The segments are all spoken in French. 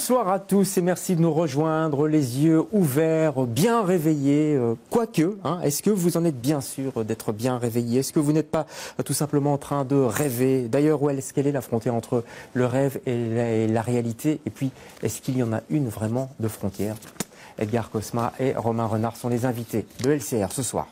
Bonsoir à tous et merci de nous rejoindre, les yeux ouverts, bien réveillés, quoique, est-ce que vous en êtes bien sûr d'être bien réveillés? Est-ce que vous n'êtes pas tout simplement en train de rêver? D'ailleurs, où est-ce qu'elle est la frontière entre le rêve et la réalité? Et puis, est-ce qu'il y en a une vraiment de frontière? Edgar Cosma et Romain Renard sont les invités de LCR ce soir.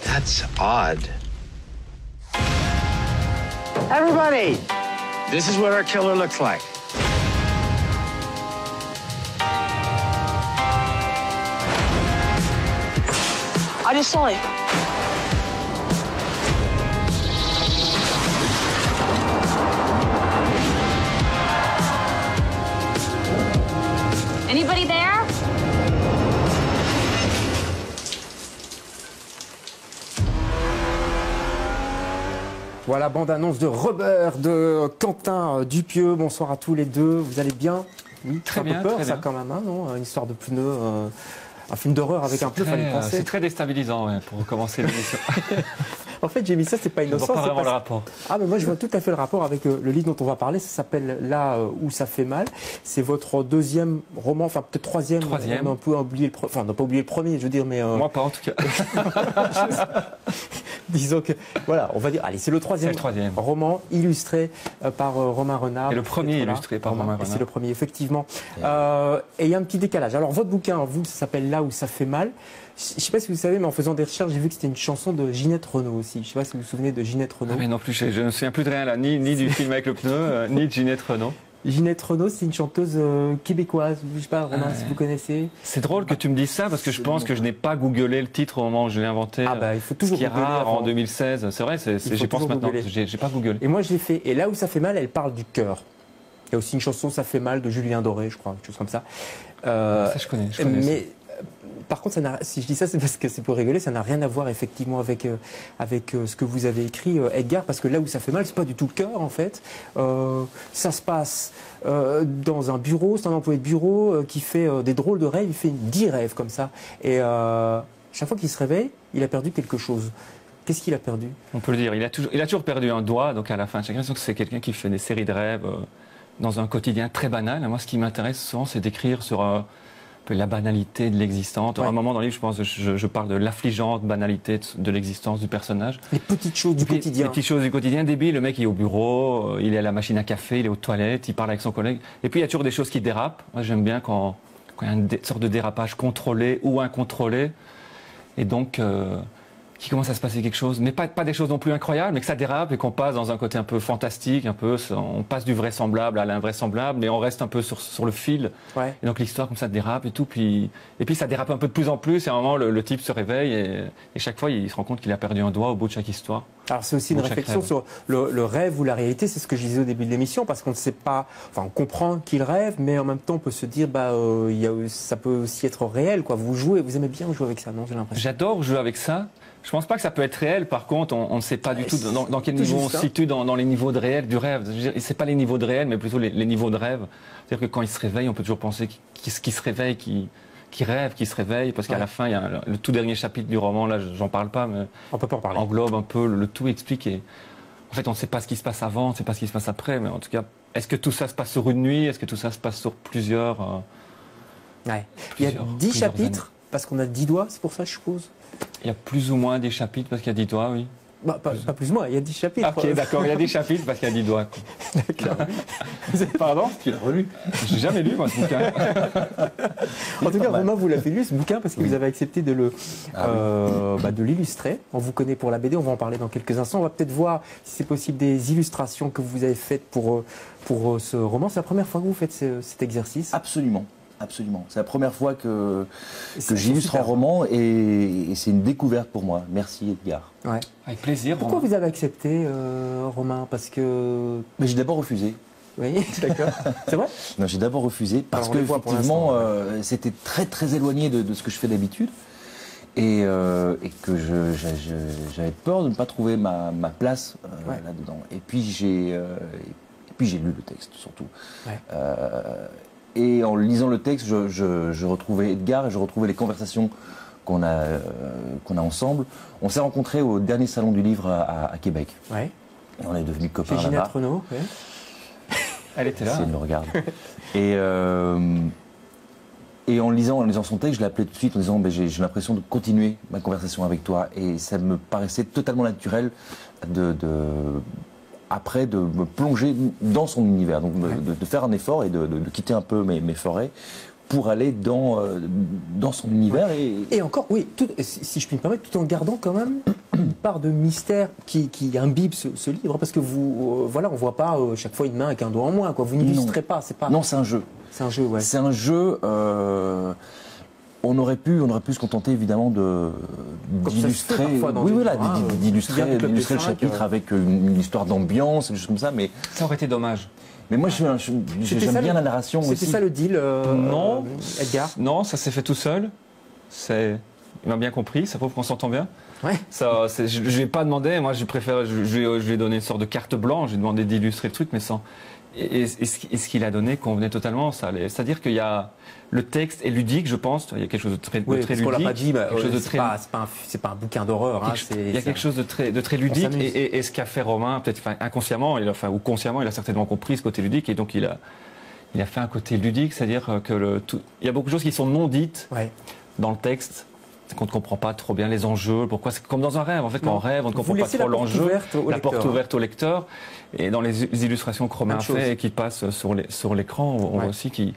That's odd. Everybody, this is what our killer looks like. I just saw it. Anybody there? Voilà, bande-annonce de Rubber de Quentin Dupieux. Bonsoir à tous les deux. Vous allez bien? Oui, très bien. Un peu peur, très ça bien. Quand même, non? Une histoire de pneus, un film d'horreur avec un pneu, fallait penser. C'est très déstabilisant pour commencer l'émission. En fait, j'ai mis ça, c'est pas innocent. Je vois pas vraiment le rapport. Ah, mais moi, je vois tout à fait le rapport avec le livre dont on va parler. Ça s'appelle Là où ça fait mal. C'est votre deuxième roman, enfin peut-être troisième. Troisième. On a un peu oublié le premier. Enfin, on n'a pas oublié le premier, je veux dire, mais. Moi, pas en tout cas. Disons que, voilà, on va dire, allez, c'est le troisième roman illustré par Romain Renard. Et le premier illustré par Romain Renard. C'est le premier, effectivement. Et il y a un petit décalage. Alors, votre bouquin, vous, ça s'appelle Là où ça fait mal. Je ne sais pas si vous savez, mais en faisant des recherches, j'ai vu que c'était une chanson de Ginette Renaud aussi. Je ne sais pas si vous vous souvenez de Ginette Renaud. Ah, mais non plus, je ne me souviens plus de rien là, ni du film avec le pneu, ni de Ginette Renaud. Ginette Renaud, c'est une chanteuse québécoise. Je ne sais pas, Romain, si vous connaissez. C'est drôle que tu me dises ça parce que je pense que je n'ai pas googlé le titre au moment où je l'ai inventé. Ah bah, il faut toujours ce qui est rare avant. En 2016. C'est vrai, j'y pense maintenant. J'ai pas googlé. Et moi, je l'ai fait. Et Là où ça fait mal, elle parle du cœur. Il y a aussi une chanson, Ça fait mal, de Julien Doré, je crois, quelque chose comme ça. Ça, je connais mais par contre, si je dis ça, c'est parce que c'est pour rigoler, ça n'a rien à voir effectivement avec ce que vous avez écrit, Edgar, parce que Là où ça fait mal, c'est pas du tout le cœur en fait. Ça se passe dans un bureau, c'est un employé de bureau qui fait des drôles de rêves, il fait 10 rêves comme ça. Et chaque fois qu'il se réveille, il a perdu quelque chose. Qu'est-ce qu'il a perdu? On peut le dire, il a toujours perdu un doigt, donc à la fin, j'ai l'impression que c'est quelqu'un qui fait des séries de rêves dans un quotidien très banal. Moi, ce qui m'intéresse souvent, c'est d'écrire sur la banalité de l'existence. Ouais. À un moment dans le livre, je pense que je parle de l'affligeante banalité de l'existence du personnage. Les petites choses du quotidien. Les petites choses du quotidien. Débile, le mec il est au bureau, il est à la machine à café, il est aux toilettes, il parle avec son collègue. Et puis il y a toujours des choses qui dérapent. Moi j'aime bien quand il y a une sorte de dérapage contrôlé ou incontrôlé. Et donc, qu'il commence à se passer quelque chose, mais pas des choses non plus incroyables, mais que ça dérape et qu'on passe dans un côté un peu fantastique, on passe du vraisemblable à l'invraisemblable, mais on reste un peu sur le fil. Ouais. Et donc l'histoire comme ça dérape et tout, et puis ça dérape un peu de plus en plus, et à un moment le type se réveille et chaque fois il se rend compte qu'il a perdu un doigt au bout de chaque histoire. Alors c'est aussi une réflexion sur le rêve ou la réalité, c'est ce que je disais au début de l'émission, parce qu'on ne sait pas, enfin on comprend qu'il rêve, mais en même temps on peut se dire, ça peut aussi être réel, quoi. Vous aimez bien jouer avec ça, non? J'ai l'impression. J'adore jouer avec ça. Je pense pas que ça peut être réel. Par contre, on ne sait pas du tout dans quel niveau on se situe dans les niveaux de réel du rêve. C'est pas les niveaux de réel, mais plutôt les niveaux de rêve. C'est-à-dire que quand il se réveille, on peut toujours penser qu'il se réveille, qu'il rêve, qu'il se réveille, parce qu'à la fin, il y a le tout dernier chapitre du roman. Là, j'en parle pas, mais on peut pas en parler. Englobe un peu le tout, explique. Et En fait, on ne sait pas ce qui se passe avant, on ne sait pas ce qui se passe après, mais en tout cas, est-ce que tout ça se passe sur une nuit? Est-ce que tout ça se passe sur plusieurs Ouais. Il y a 10 plusieurs chapitres, années. parce qu'on a 10 doigts, c'est pour ça, je suppose. Il y a plus ou moins des chapitres parce qu'il y a 10 doigts, oui. Bah, pas plus ou moins, il y a 10 chapitres. Ok, d'accord, il y a des chapitres parce qu'il y a 10 doigts. D'accord. Pardon? Tu l'as relu? J'ai jamais lu, moi, ce bouquin. En tout cas, Pas mal. Romain, vous l'avez lu ce bouquin parce que vous avez accepté de de l'illustrer. On vous connaît pour la BD, on va en parler dans quelques instants. On va peut-être voir si c'est possible des illustrations que vous avez faites pour ce roman. C'est la première fois que vous faites cet exercice. Absolument. Absolument. C'est la première fois que C'est j'illustre un super. roman et c'est une découverte pour moi. Merci Edgar. Ouais. Avec plaisir. Pourquoi Romain. vous avez accepté, Romain? Parce que... Mais j'ai d'abord refusé. Oui, d'accord. C'est vrai? Non, j'ai d'abord refusé parce Alors, on que les voit pour effectivement, l'instant, c'était très très éloigné de ce que je fais d'habitude et que j'avais peur de ne pas trouver ma place Ouais. là-dedans. Et puis j'ai lu le texte surtout. Ouais. Et en lisant le texte, je retrouvais Edgar et je retrouvais les conversations qu'on a ensemble. On s'est rencontrés au dernier salon du livre à Québec. Ouais. Et on est devenus copains Chez Ginette là-bas. Renaud. Ouais. Elle était là. Si elle me regarde. Et en lisant son texte, je l'ai appelé tout de suite en disant j'ai l'impression de continuer ma conversation avec toi. Et ça me paraissait totalement naturel après de me plonger dans son univers, donc de faire un effort et de quitter un peu mes forêts pour aller dans son univers. Et encore, oui, si je puis me permettre, tout en gardant quand même une part de mystère qui imbibe ce livre, parce que vous, voilà, on voit pas chaque fois une main avec un doigt en moins, quoi. Vous n'illustrez pas, c'est pas. Non, c'est un jeu. C'est un jeu, ouais. C'est un jeu. On aurait pu se contenter évidemment Comme ça se fait d'illustrer, parfois dans oui, des voilà, livres, hein, d'illustrer bien Club des le Cinq, chapitre avec une histoire d'ambiance, des choses comme ça. Mais Ça aurait été dommage. moi, C'était j'aime ça, bien la narration aussi. C'était ça le deal, Non. Edgar. Non, ça s'est fait tout seul. Il m'a bien compris, ça prouve qu'on s'entend bien. Ouais. Je ne lui ai pas demandé, moi je préfère, je lui ai donné une sorte de carte blanche, j'ai demandé d'illustrer le truc, mais sans. Et ce qu'il a donné convenait totalement. C'est-à-dire qu'il y a le texte est ludique, je pense. Il y a quelque chose de très, Oui, de très parce qu'on ludique. l'a pas dit, quelque chose de très- c'est pas un bouquin d'horreur. Hein, il y a quelque chose de très ludique. s'amuse. Et ce qu'a fait Romain, peut-être inconsciemment, ou consciemment, il a certainement compris ce côté ludique. Et donc il a fait un côté ludique, c'est-à-dire que il y a beaucoup de choses qui sont non dites Ouais. dans le texte. C'est qu'on ne comprend pas trop bien les enjeux, pourquoi c'est comme dans un rêve. En fait, quand Non. on rêve, on ne Vous comprend pas laissez trop la porte l'enjeu. ouverte au La lecteur, porte hein. ouverte au lecteur. Et dans les illustrations que Romain Même chose. fait et qui passent sur l'écran, on voit Ouais. aussi qu'il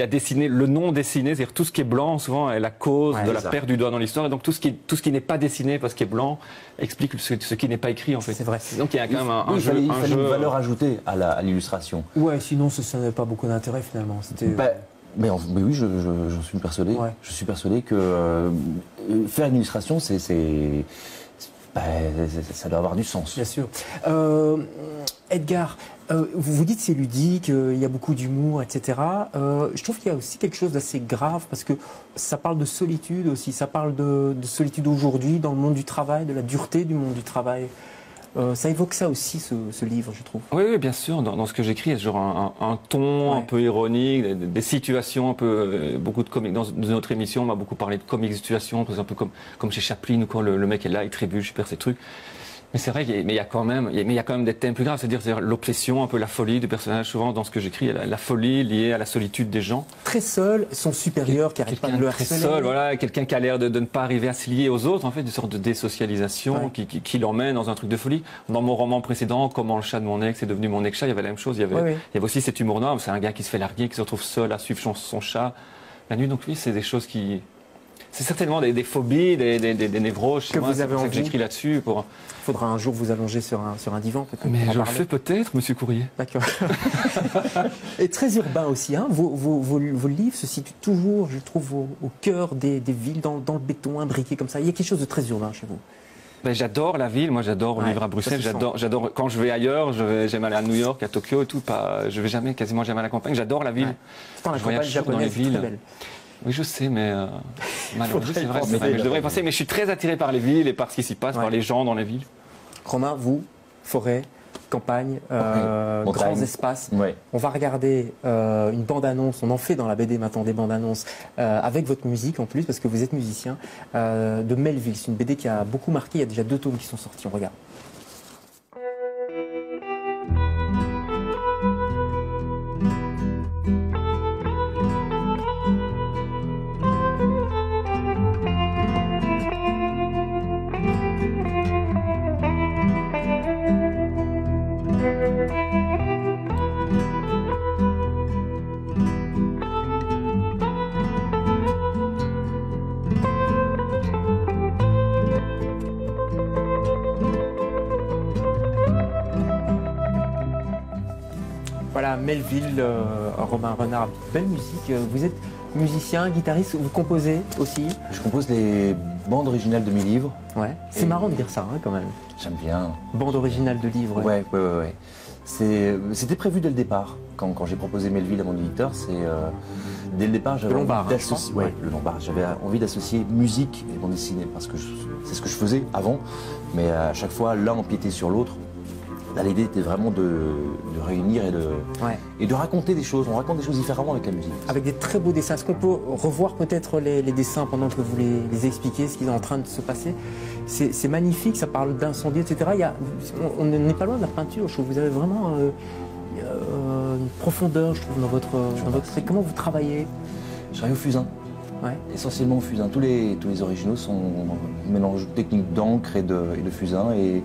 a dessiné le non dessiné, c'est-à-dire tout ce qui est blanc, souvent est la cause Ouais, de la c'est ça. perte du doigt dans l'histoire. Et donc tout ce qui n'est pas dessiné parce qu'il est blanc explique ce qui n'est pas écrit en fait. C'est vrai. Donc il y a quand même un Oui, il jeu. fallait un jeu une valeur ajoutée à l'illustration. Ouais, sinon ça n'avait pas beaucoup d'intérêt finalement. C'était. Mais oui, j'en suis persuadé. Ouais. Je suis persuadé que faire une illustration, ça doit avoir du sens. Bien sûr. Edgar, vous dites c'est ludique, il y a beaucoup d'humour, etc. Je trouve qu'il y a aussi quelque chose d'assez grave parce que ça parle de solitude aussi, ça parle de solitude aujourd'hui dans le monde du travail, de la dureté du monde du travail. Ça évoque ça aussi, ce livre, je trouve. Oui, bien sûr. Dans ce que j'écris, il y a toujours un ton Ouais. un peu ironique, des situations un peu. Beaucoup de comiques. Dans notre émission, on m'a beaucoup parlé de comiques situations, par exemple, comme chez Chaplin, où quand le mec est là, il trébuche, il perd ses trucs. Mais c'est vrai qu'il y a quand même des thèmes plus graves, c'est-à-dire l'obsession, un peu la folie du personnage. Souvent, dans ce que j'écris, il y a la folie liée à la solitude des gens. Très seul, son supérieur qui n'arrête pas de Quelqu'un le de très harceler. seul, voilà, quelqu'un qui a l'air de ne pas arriver à se lier aux autres, en fait, une sorte de désocialisation Ouais. qui l'emmène dans un truc de folie. Dans mon roman précédent, Comment le chat de mon ex est devenu mon ex-chat, il y avait la même chose. Il y avait aussi cet humour noir, c'est un gars qui se fait larguer, qui se retrouve seul à suivre son chat la nuit. Donc oui, c'est des choses qui... C'est certainement des phobies, des névroses. Que vous avez c'est pour en ça que vous. j'écris là-dessus. Il faudra un jour vous allonger sur un divan peut-être. Mais pour en je le parler. fais peut-être, monsieur Courrier. D'accord. Et très urbain aussi. Hein. Vos livres se situent toujours, je trouve, au cœur des villes, dans le béton imbriqué comme ça. Il y a quelque chose de très urbain chez vous. Ben, j'adore la ville, moi j'adore Ouais, vivre à Bruxelles, ça se sent. j'adore quand je vais ailleurs, j'aime aller à New York, à Tokyo et tout, je vais quasiment jamais à la campagne, j'adore la ville. Ouais. Pourtant, la Je campagne voyage toujours dans les japonaise est très villes. belle. Oui, je sais, mais malheureusement, c'est vrai, penser, c'est vrai, mais je devrais y penser, mais je suis très attiré par les villes et par ce qui s'y passe, Ouais. par les gens dans les villes. Romain, vous, forêt, campagne, Montagne. grands espaces. Ouais. On va regarder une bande-annonce, on en fait dans la BD maintenant des bandes-annonces, avec votre musique en plus, parce que vous êtes musicien, de Melville. C'est une BD qui a beaucoup marqué, il y a déjà 2 tomes qui sont sortis, on regarde. la Melville, Romain Renard. Belle musique. Vous êtes musicien, guitariste, vous composez aussi? Je compose les bandes originales de mes livres. Ouais. C'est marrant de dire ça, hein, quand même. J'aime bien. Bande originale de livres. Ouais. C'était prévu dès le départ. Quand j'ai proposé Melville à mon éditeur, dès le départ, j'avais envie d'associer. Ouais, le Lombard. J'avais envie d'associer musique et bande dessinée parce que c'est ce que je faisais avant, mais à chaque fois l'un empiétait sur l'autre. Là, l'idée était vraiment de réunir et de raconter des choses. On raconte des choses différemment avec la musique. Avec des très beaux dessins. Est-ce qu'on peut revoir peut-être les dessins pendant que vous les expliquez, ce qui est en train de se passer? C'est magnifique, ça parle d'incendie, etc. On n'est pas loin de la peinture, je trouve. Vous avez vraiment une profondeur, je trouve, dans votre trait. Comment vous travaillez? Je travaille au fusain. Ouais. Essentiellement au fusain. Tous les originaux sont un mélange technique d'encre et de fusain. Et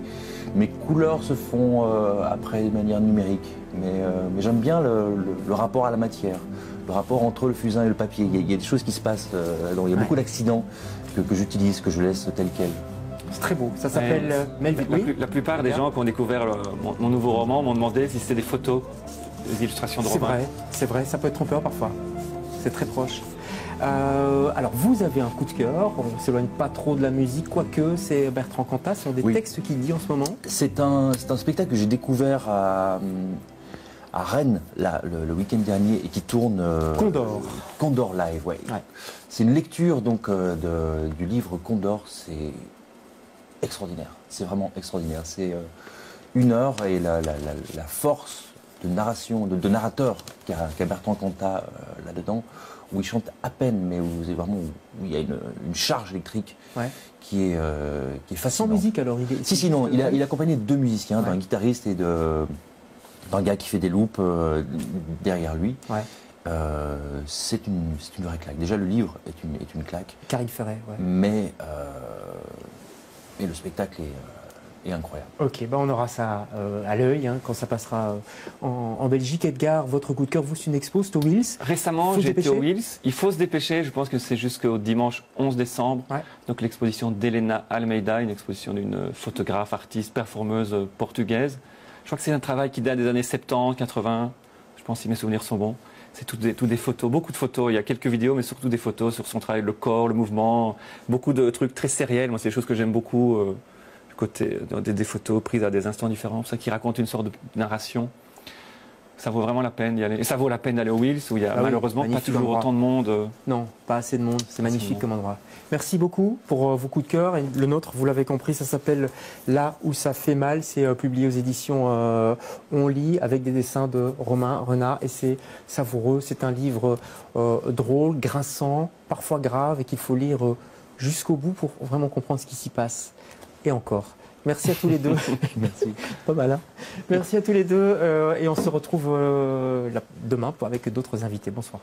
mes couleurs se font après de manière numérique. Mais j'aime bien le rapport à la matière, le rapport entre le fusain et le papier. Il y a des choses qui se passent là-dedans. Il y a beaucoup d'accidents que j'utilise, que je laisse tel quel. C'est très beau. Ça s'appelle Melville. La plupart des gens qui ont découvert mon nouveau roman m'ont demandé si c'était des photos, des illustrations de Romain. C'est vrai, ça peut être trompeur parfois. C'est très proche. Alors vous avez un coup de cœur, on ne s'éloigne pas trop de la musique, quoique c'est Bertrand Cantat, ce sont des textes qu'il dit en ce moment. C'est un spectacle que j'ai découvert à Rennes le week-end dernier et qui tourne... Condor Live, ouais. C'est une lecture donc du livre Condor, c'est extraordinaire, c'est vraiment extraordinaire. C'est 1 heure et la force de narration, de narrateur qu'a Bertrand Cantat là-dedans, où il chante à peine, mais où il y a une charge électrique qui est fascinante. Sans musique alors Non, il est accompagné de 2 musiciens, d'un guitariste et d'un gars qui fait des loops derrière lui. C'est une vraie claque. Déjà le livre est une claque. Caril Ferret, mais le spectacle est incroyable. Ok, on aura ça à l'œil quand ça passera en Belgique. Edgar, votre coup de cœur, vous, c'est une expo, c'est au Wills? Récemment, j'ai été au Wills. Il faut se dépêcher, je pense que c'est jusqu'au dimanche 11 décembre. Donc l'exposition d'Helena Almeida, une exposition d'une photographe, artiste, performeuse portugaise. Je crois que c'est un travail qui date des années 70, 80. Je pense si mes souvenirs sont bons. C'est tout des photos, beaucoup de photos. Il y a quelques vidéos, mais surtout des photos sur son travail, le corps, le mouvement. Beaucoup de trucs très sériels. Moi, c'est des choses que j'aime beaucoup. Côté des photos prises à des instants différents, ça qui raconte une sorte de narration. Ça vaut vraiment la peine d'y aller. Et ça vaut la peine d'aller au Wills, où il y a malheureusement pas toujours autant de monde. Non, pas assez de monde. C'est magnifique comme endroit. Merci beaucoup pour vos coups de cœur. Et le nôtre, vous l'avez compris, ça s'appelle Là où ça fait mal. C'est publié aux éditions On lit, avec des dessins de Romain Renard. Et c'est savoureux. C'est un livre drôle, grinçant, parfois grave, et qu'il faut lire jusqu'au bout pour vraiment comprendre ce qui s'y passe. Et encore. Merci à tous les deux. Merci. Pas mal, hein. Merci à tous les deux. Et on se retrouve demain avec d'autres invités. Bonsoir.